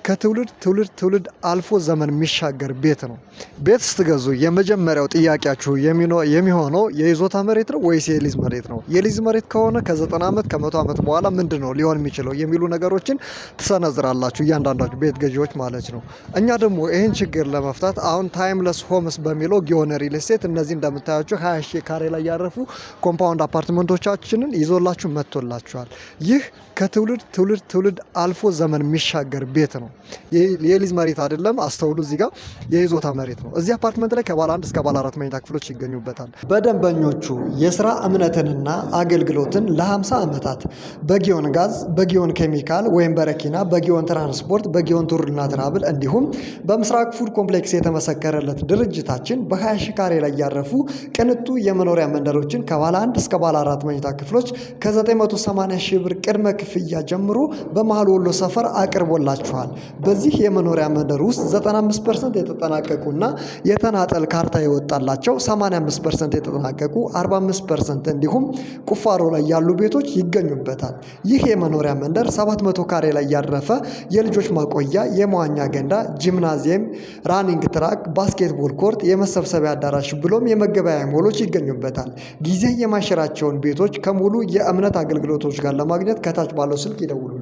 ከትውልድ አልፎ ዘመን የሚሻገር ቤት ነው። ቤት ስትገዙ የመጀመሪያው ጥያቄያችሁ የሚሆነው የይዞታ መሬት ነው ወይስ የሊዝ መሬት ነው? የሊዝ መሬት ከሆነ ከ90 ዓመት ከ100 ዓመት በኋላ ምንድነው ሊሆን የሚችለው የሚሉ ነገሮችን ትሰነዝራላችሁ እያንዳንዳችሁ ቤት ገዢዎች ማለት ነው። እኛ ደግሞ ይህን ችግር ለመፍታት አሁን ታይምለስ ሆምስ በሚለው ጊዮን ሪል ስቴት እነዚህ እንደምታያቸው 20 ሺህ ካሬ ላይ ያረፉ ኮምፓውንድ አፓርትመንቶቻችንን ይዞላችሁ መጥቶላችኋል። ይህ ከትውልድ አልፎ ዘመን የሚሻገር ቤት ነው። የሊዝ መሬት አይደለም፣ አስተውሉ። እዚህ ጋር የይዞታ መሬት ነው። እዚህ አፓርትመንት ላይ ከባለ 1 እስከ ባለ 4 መኝታ ክፍሎች ይገኙበታል። በደንበኞቹ የስራ እምነትንና አገልግሎትን ለ50 ዓመታት በጊዮን ጋዝ፣ በጊዮን ኬሚካል ወይም በረኪና፣ በጊዮን ትራንስፖርት፣ በጊዮን ቱርና ትራብል እንዲሁም በምስራቅ ፉድ ኮምፕሌክስ የተመሰከረለት ድርጅታችን በ20 ሺህ ካሬ ላይ ያረፉ ቅንጡ የመኖሪያ መንደሮችን ከባለ 1 እስከ ባለ 4 መኝታ ክፍሎች ከ980 ሺህ ብር ቅድመ ክፍያ ጀምሮ በመሃል ወሎ ሰፈር አቅርቦላችኋል። በዚህ የመኖሪያ መንደር ውስጥ 95% የተጠናቀቁና የተናጠል ካርታ የወጣላቸው፣ 85% የተጠናቀቁ፣ 45% እንዲሁም ቁፋሮ ላይ ያሉ ቤቶች ይገኙበታል። ይህ የመኖሪያ መንደር 700 ካሬ ላይ ያረፈ የልጆች ማቆያ፣ የመዋኛ ገንዳ፣ ጂምናዚየም፣ ራኒንግ ትራክ፣ ባስኬትቦል ኮርት፣ የመሰብሰቢያ አዳራሽ ብሎም የመገበያያ ሞሎች ይገኙበታል። ጊዜ የማይሽራቸውን ቤቶች ከሙሉ የእምነት አገልግሎቶች ጋር ለማግኘት ከታች ባለው ስልክ ይደውሉልን።